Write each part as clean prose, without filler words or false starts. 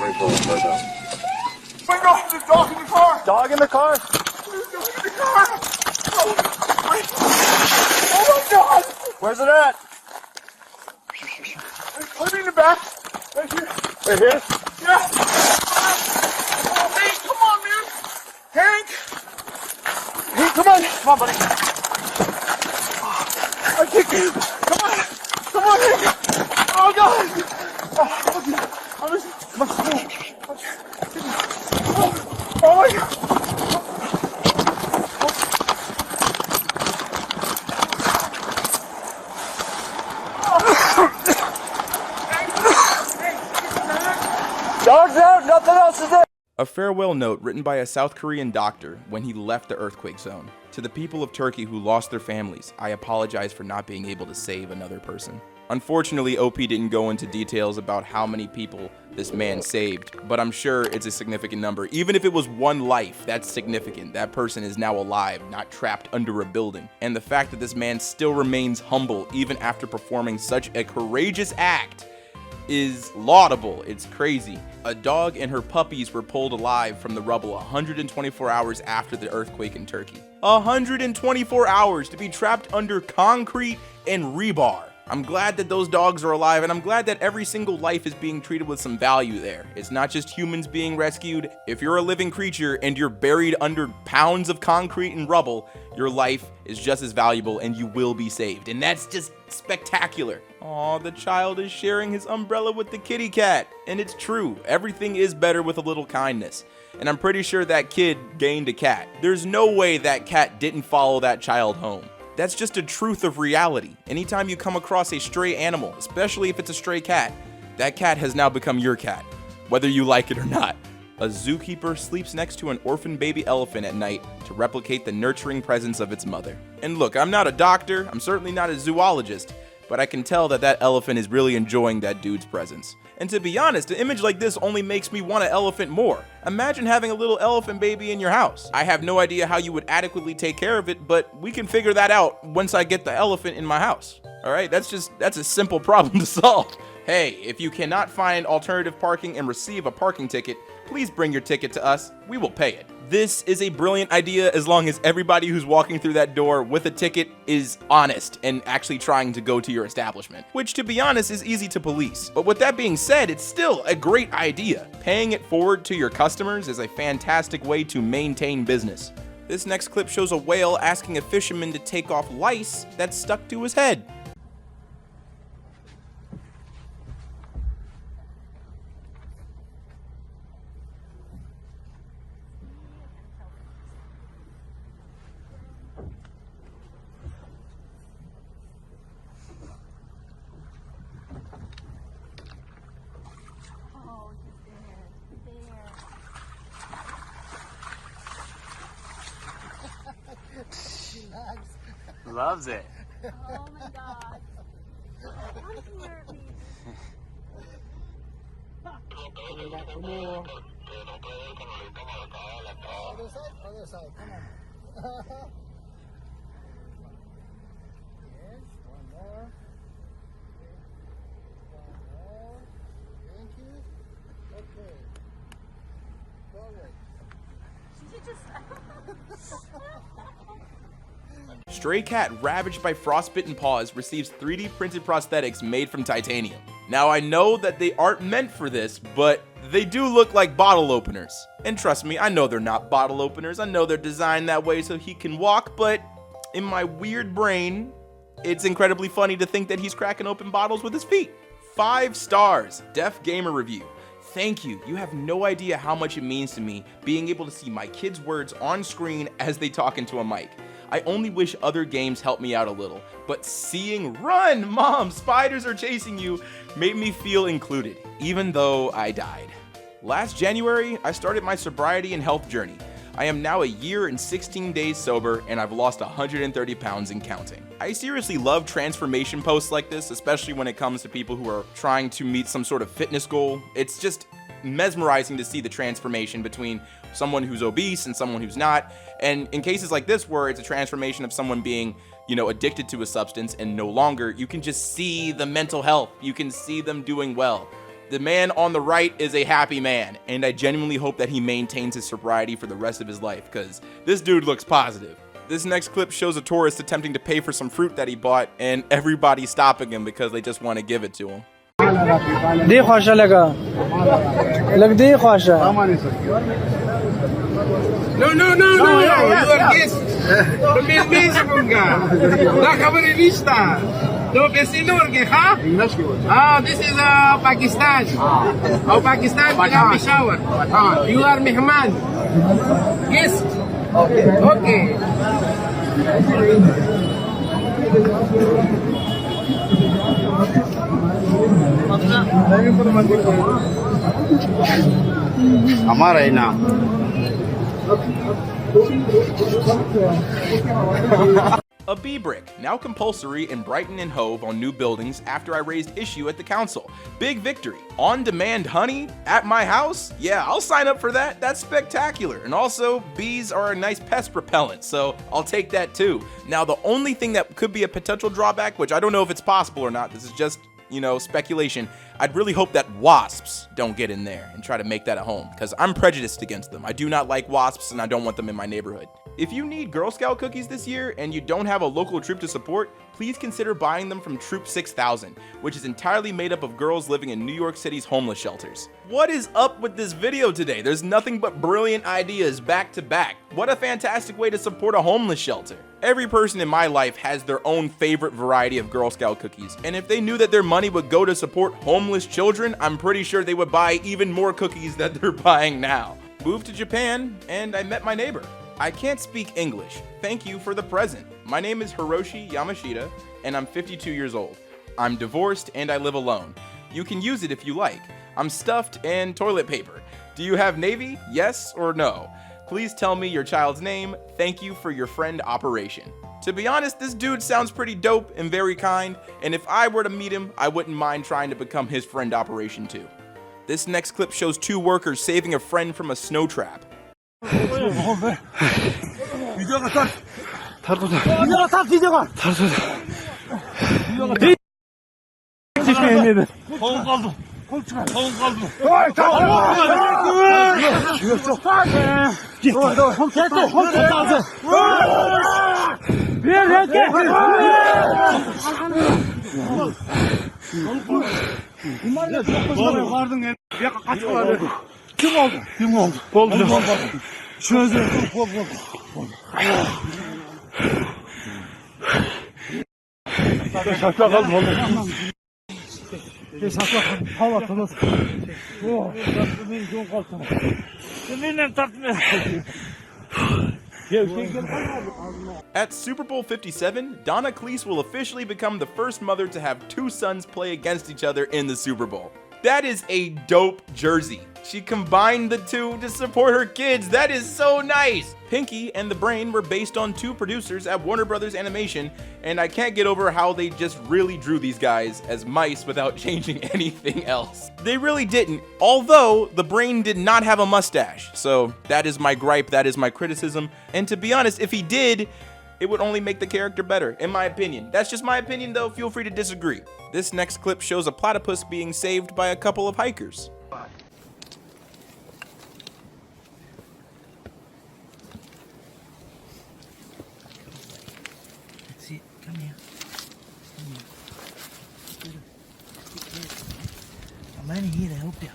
my God, there's a dog in the car! Dog in the car? There's a dog in the car! Oh my God! Where's it at? Put me in the back. Right here. Right here? Yeah. Oh, Hank, come on, man. Hank. Hank, come on. Come on, buddy. I kicked you. Come on. Come on, Hank. Oh, God. Oh, okay. Come on. Oh, my God. Dog's out, nothing else is there. A farewell note written by a South Korean doctor when he left the earthquake zone. To the people of Turkey who lost their families, I apologize for not being able to save another person. Unfortunately, OP didn't go into details about how many people this man saved, but I'm sure it's a significant number. Even if it was one life, that's significant. That person is now alive, not trapped under a building. And the fact that this man still remains humble even after performing such a courageous act is laudable. It's crazy. A dog and her puppies were pulled alive from the rubble 124 hours after the earthquake in Turkey. 124 hours to be trapped under concrete and rebar. I'm glad that those dogs are alive, and I'm glad that every single life is being treated with some value there. It's not just humans being rescued. If you're a living creature and you're buried under pounds of concrete and rubble, your life is just as valuable and you will be saved. And that's just spectacular. Aw, the child is sharing his umbrella with the kitty cat. And it's true, everything is better with a little kindness. And I'm pretty sure that kid gained a cat. There's no way that cat didn't follow that child home. That's just a truth of reality. Anytime you come across a stray animal, especially if it's a stray cat, that cat has now become your cat, whether you like it or not. A zookeeper sleeps next to an orphan baby elephant at night to replicate the nurturing presence of its mother. And look, I'm not a doctor, I'm certainly not a zoologist, but I can tell that that elephant is really enjoying that dude's presence. And to be honest, an image like this only makes me want an elephant more. Imagine having a little elephant baby in your house. I have no idea how you would adequately take care of it, but we can figure that out once I get the elephant in my house. All right, that's a simple problem to solve. Hey, if you cannot find alternative parking and receive a parking ticket, please bring your ticket to us. We will pay it. This is a brilliant idea as long as everybody who's walking through that door with a ticket is honest and actually trying to go to your establishment, which to be honest is easy to police. But with that being said, it's still a great idea. Paying it forward to your customers is a fantastic way to maintain business. This next clip shows a whale asking a fisherman to take off lice that's stuck to his head. Loves it. Oh my God. Come here, baby. Other side, come on. Yes, one more. One more. Thank you. Okay. Forward. She just... Stray cat ravaged by frostbitten paws receives 3D printed prosthetics made from titanium. Now I know that they aren't meant for this, but they do look like bottle openers. And trust me, I know they're not bottle openers. I know they're designed that way so he can walk, but in my weird brain, it's incredibly funny to think that he's cracking open bottles with his feet. 5 stars, Def Gamer Review. Thank you. You have no idea how much it means to me being able to see my kids' words on screen as they talk into a mic. I only wish other games helped me out a little, but seeing "Run, Mom, spiders are chasing you" made me feel included, even though I died. Last January, I started my sobriety and health journey. I am now a year and 16 days sober, and I've lost 130 pounds and counting. I seriously love transformation posts like this, especially when it comes to people who are trying to meet some sort of fitness goal. It's just mesmerizing to see the transformation between someone who's obese and someone who's not. And in cases like this where it's a transformation of someone being, addicted to a substance and no longer, you can just see the mental health. You can see them doing well. The man on the right is a happy man, and I genuinely hope that he maintains his sobriety for the rest of his life, because this dude looks positive. This next clip shows a tourist attempting to pay for some fruit that he bought, and everybody stopping him because they just want to give it to him. دي خوشه لگا لگ دي خوشه No, you are guest. Permisa pun ka. Dah kabar vista. Do vecino ke ha? Ah, this is Pakistan. Oh, Pakistan ka Peshawar. You are mehman. Guest. Okay. हमारा ही नाम A bee brick, now compulsory in Brighton and Hove on new buildings after I raised issue at the council. Big victory. On-demand honey at my house? Yeah, I'll sign up for that. That's spectacular. And also, bees are a nice pest repellent, so I'll take that too. Now, the only thing that could be a potential drawback, which I don't know if it's possible or not, this is just, speculation, I'd really hope that wasps don't get in there and try to make that a home, because I'm prejudiced against them. I do not like wasps, and I don't want them in my neighborhood. If you need Girl Scout cookies this year and you don't have a local troop to support, please consider buying them from Troop 6000, which is entirely made up of girls living in New York City's homeless shelters. What is up with this video today? There's nothing but brilliant ideas back to back. What a fantastic way to support a homeless shelter. Every person in my life has their own favorite variety of Girl Scout cookies, and if they knew that their money would go to support homeless children, I'm pretty sure they would buy even more cookies than they're buying now. Moved to Japan, and I met my neighbor. I can't speak English. Thank you for the present. My name is Hiroshi Yamashita, and I'm 52 years old. I'm divorced, and I live alone. You can use it if you like. I'm stuffed and toilet paper. Do you have Navy? Yes or no? Please tell me your child's name. Thank you for your friend operation. To be honest, this dude sounds pretty dope and very kind, and if I were to meet him, I wouldn't mind trying to become his friend operation too. This next clip shows two workers saving a friend from a snow trap. At Super Bowl 57, Donna Cleese will officially become the first mother to have two sons play against each other in the Super Bowl. That is a dope jersey. She combined the two to support her kids. That is so nice. Pinky and the Brain were based on two producers at Warner Brothers Animation, and I can't get over how they just really drew these guys as mice without changing anything else. They really didn't, although the Brain did not have a mustache. So that is my gripe, that is my criticism. And to be honest, if he did, it would only make the character better, in my opinion. That's just my opinion though, feel free to disagree. This next clip shows a platypus being saved by a couple of hikers. That's it. Come here. I'm only here to help you.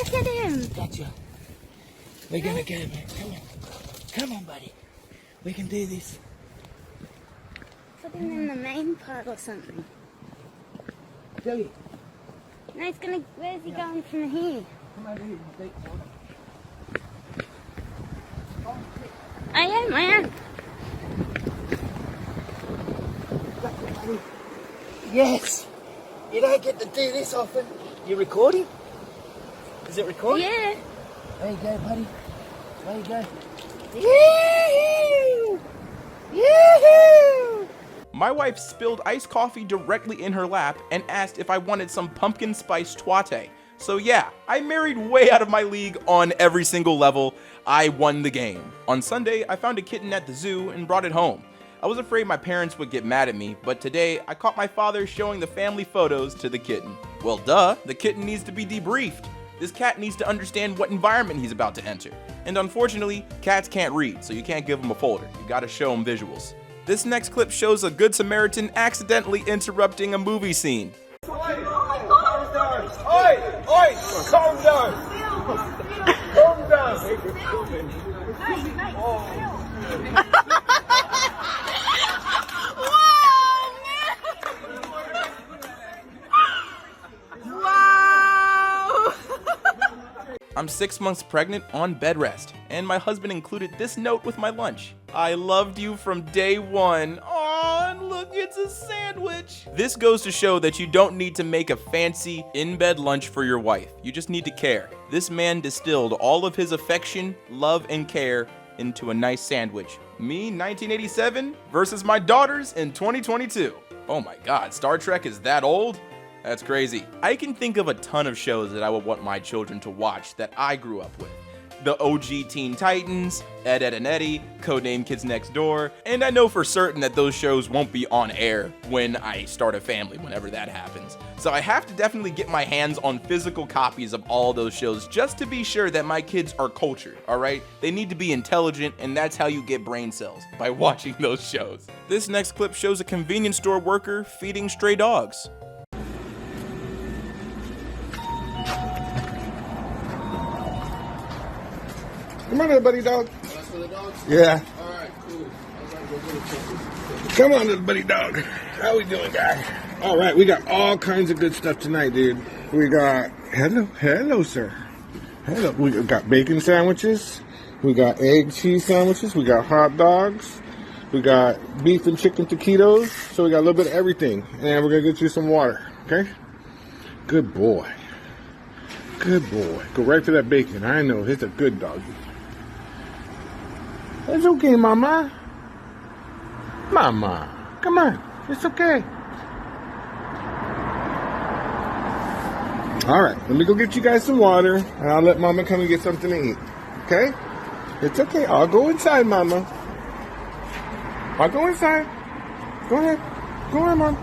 Look at him. Gotcha. We're gonna get him. Come on. Come on, buddy. We can do this. Put him in the main part or something. Joey. No, he's gonna. Where's he going from here? Come on, baby. Take one. Ayan. Yes! You don't get to do this often. You recording? Is it recording? Yeah. There you go, buddy. There you go. Yee-hoo! Yee-hoo! My wife spilled iced coffee directly in her lap and asked if I wanted some pumpkin spice twate. So yeah, I married way out of my league on every single level. I won the game. On Sunday, I found a kitten at the zoo and brought it home. I was afraid my parents would get mad at me, but today I caught my father showing the family photos to the kitten. Well, duh, the kitten needs to be debriefed. This cat needs to understand what environment he's about to enter. And unfortunately, cats can't read, so you can't give them a folder. You gotta show them visuals. This next clip shows a Good Samaritan accidentally interrupting a movie scene. Oi! Calm down! Calm down! I'm 6 months pregnant on bed rest, and my husband included this note with my lunch. I loved you from day one. Aw, and look, it's a sandwich. This goes to show that you don't need to make a fancy in-bed lunch for your wife. You just need to care. This man distilled all of his affection, love, and care into a nice sandwich. Me, 1987, versus my daughters in 2022. Oh my God, Star Trek is that old? That's crazy. I can think of a ton of shows that I would want my children to watch that I grew up with. The OG Teen Titans, Ed, Edd and Eddy, Codename Kids Next Door, and I know for certain that those shows won't be on air when I start a family, whenever that happens. So I have to definitely get my hands on physical copies of all those shows just to be sure that my kids are cultured, alright? They need to be intelligent, and that's how you get brain cells, by watching those shows. This next clip shows a convenience store worker feeding stray dogs. Come on, little buddy dog. Yeah. All right, cool. Come on, little buddy dog. How we doing, guy? All right, we got all kinds of good stuff tonight, dude. We got hello, sir. Hello. We got bacon sandwiches. We got egg cheese sandwiches. We got hot dogs. We got beef and chicken taquitos. So we got a little bit of everything, and we're gonna get you some water. Okay? Good boy. Good boy. Go right for that bacon. I know it's a good doggy. It's okay, Mama. Mama, come on. It's okay. All right, let me go get you guys some water, and I'll let Mama come and get something to eat. Okay? It's okay. I'll go inside, Mama. I'll go inside. Go ahead. Go on, Mom.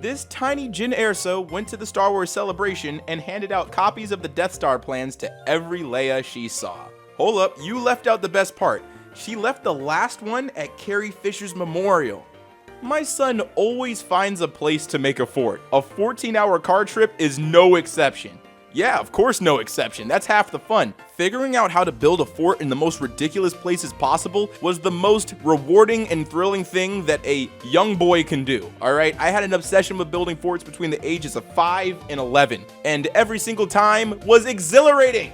This tiny Jyn Erso went to the Star Wars celebration and handed out copies of the Death Star plans to every Leia she saw. Hold up, you left out the best part. She left the last one at Carrie Fisher's memorial. My son always finds a place to make a fort. A 14-hour car trip is no exception. Yeah, of course no exception. That's half the fun. Figuring out how to build a fort in the most ridiculous places possible was the most rewarding and thrilling thing that a young boy can do, alright? I had an obsession with building forts between the ages of 5 and 11, and every single time was exhilarating.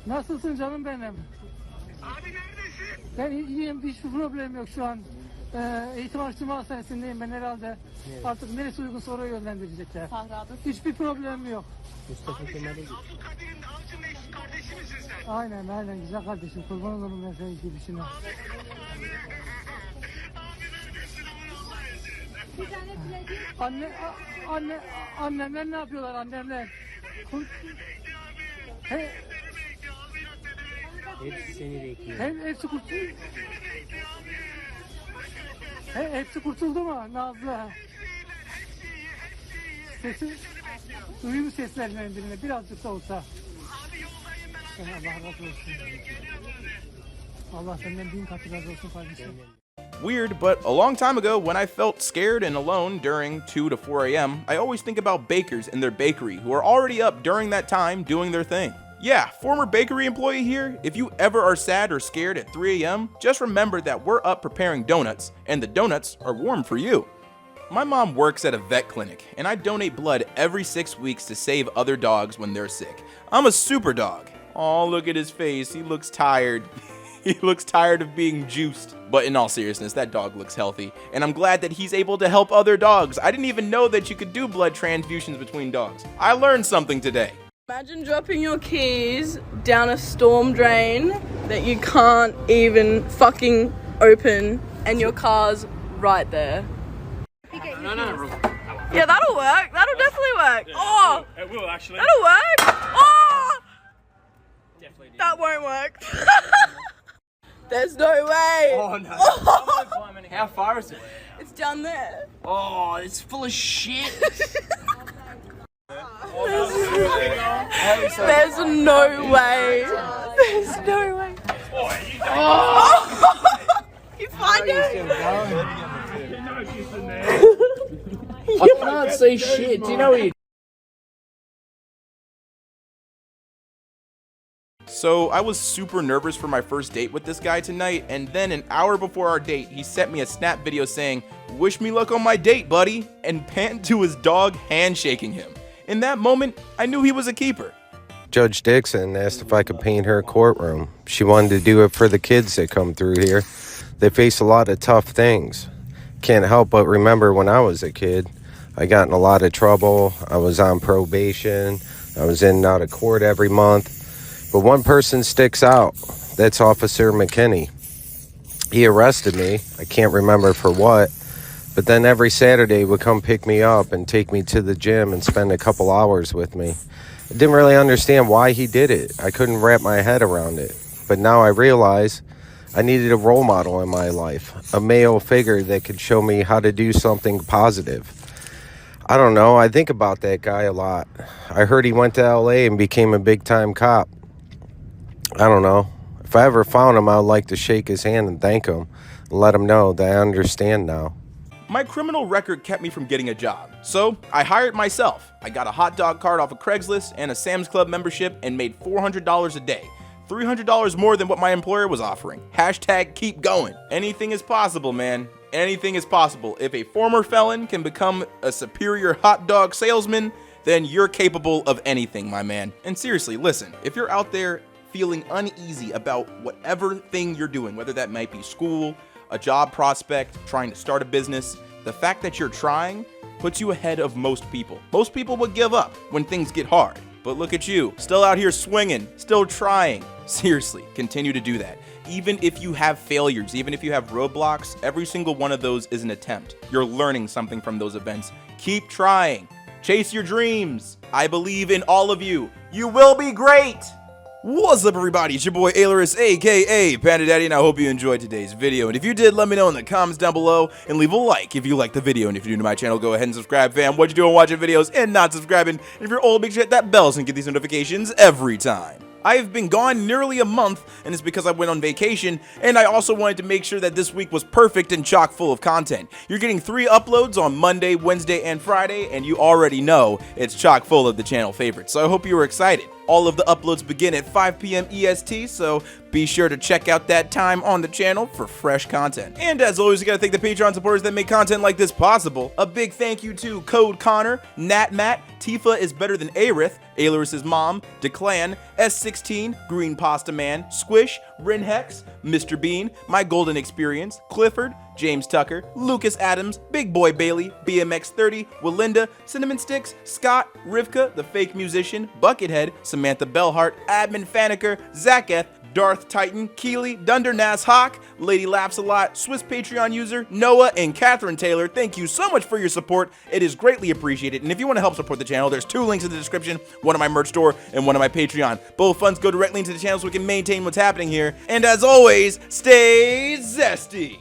Nasılsın canım benim? Abi neredesin? Ben iyiyim, hiçbir problem yok şu an. Eğitim araştırma hastanesindeyim ben herhalde. Artık neresi uygunsa oraya yönlendirecekler. Hiçbir problem yok. Abi sen Abdülkadir'in avcının eş kardeşi misin sen? Aynen güzel kardeşim, kurban olurum ben senin gibisine. Abi neredesin aman Allah izniyle. Annemler ne yapıyorlar annemler? Hepsi seni bekliyor. Hepsi kurtuldu. Hepsi kurtuldu mu Nazlı? Sesi, duyuyor mu seslerini birine birazcık da olsa? Abi yoldayım ben. Allah razı olsun. Allah senden 1000 katı razı olsun kardeşim. Weird, but a long time ago, when I felt scared and alone during 2 to 4 a.m., I always think about bakers in their bakery who are already up during that time doing their thing. Yeah, former bakery employee here, if you ever are sad or scared at 3 a.m., just remember that we're up preparing donuts, and the donuts are warm for you. My mom works at a vet clinic, and I donate blood every 6 weeks to save other dogs when they're sick. I'm a super dog. Aw, look at his face, he looks tired. He looks tired of being juiced. But in all seriousness, that dog looks healthy, and I'm glad that he's able to help other dogs. I didn't even know that you could do blood transfusions between dogs. I learned something today. Imagine dropping your keys down a storm drain that you can't even fucking open, and your car's right there. No. Yeah, that'll work. That'll definitely work. Oh, It will actually. that'll work. Oh, Definitely. that won't work. There's no way. Oh no. How far is it? It's down there. Oh, it's full of shit. There's no way. There's no way. Oh. You find it? I can't see shit. Do you know what you... So I was super nervous for my first date with this guy tonight, and then an hour before our date, he sent me a snap video saying, "Wish me luck on my date, buddy," and panned to his dog handshaking him. In that moment, I knew he was a keeper. Judge Dixon asked if I could paint her courtroom. She wanted to do it for the kids that come through here. They face a lot of tough things. Can't help but remember when I was a kid, I got in a lot of trouble. I was on probation. I was in and out of court every month. But one person sticks out. That's Officer McKinney. He arrested me. I can't remember for what. But then every Saturday would come pick me up and take me to the gym and spend a couple hours with me. I didn't really understand why he did it. I couldn't wrap my head around it. But now I realize I needed a role model in my life, a male figure that could show me how to do something positive. I don't know. I think about that guy a lot. I heard he went to LA and became a big-time cop. I don't know. If I ever found him, I would like to shake his hand and thank him and let him know that I understand now. My criminal record kept me from getting a job, so I hired myself. I got a hot dog card off of Craigslist and a Sam's Club membership and made $400 a day. $300 more than what my employer was offering. Hashtag keep going. Anything is possible, man. Anything is possible. If a former felon can become a superior hot dog salesman, then you're capable of anything, my man. And seriously, listen, if you're out there feeling uneasy about whatever thing you're doing, whether that might be school, a job prospect, trying to start a business, the fact that you're trying puts you ahead of most people. Most people would give up when things get hard. But look at you, still out here swinging, still trying. Seriously, continue to do that. Even if you have failures, even if you have roadblocks, every single one of those is an attempt. You're learning something from those events. Keep trying. Chase your dreams. I believe in all of you. You will be great. What's up, everybody? It's your boy Ailurus, aka Panda Daddy, and I hope you enjoyed today's video. And if you did, let me know in the comments down below, and leave a like if you liked the video. And if you're new to my channel, go ahead and subscribe, fam. What you doing watching videos and not subscribing? And if you're old, make sure to hit that bell so you can get these notifications every time. I've been gone nearly a month, and it's because I went on vacation, and I also wanted to make sure that this week was perfect and chock full of content. You're getting 3 uploads on Monday, Wednesday, and Friday, and you already know it's chock full of the channel favorites, so I hope you were excited. All of the uploads begin at 5 p.m. EST, so be sure to check out that time on the channel for fresh content. And as always, we gotta thank the Patreon supporters that make content like this possible. A big thank you to Code Connor, Nat Matt, Tifa is better than Aerith, Ailurus' mom, Declan, S16, Green Pasta Man, Squish, Rin Hex, Mr. Bean, My Golden Experience, Clifford, James Tucker, Lucas Adams, Big Boy Bailey, BMX30, Willinda, Cinnamon Sticks, Scott, Rivka, The Fake Musician, Buckethead, Samantha Bellhart, Admin Faneker, Zaketh, Darth Titan, Keely, Dunder Nas Hawk, Lady Laughs a Lot, Swiss Patreon user, Noah, and Catherine Taylor. Thank you so much for your support. It is greatly appreciated. And if you want to help support the channel, there's 2 links in the description, one on my merch store and one on my Patreon. Both funds go directly into the channel so we can maintain what's happening here. And as always, stay zesty.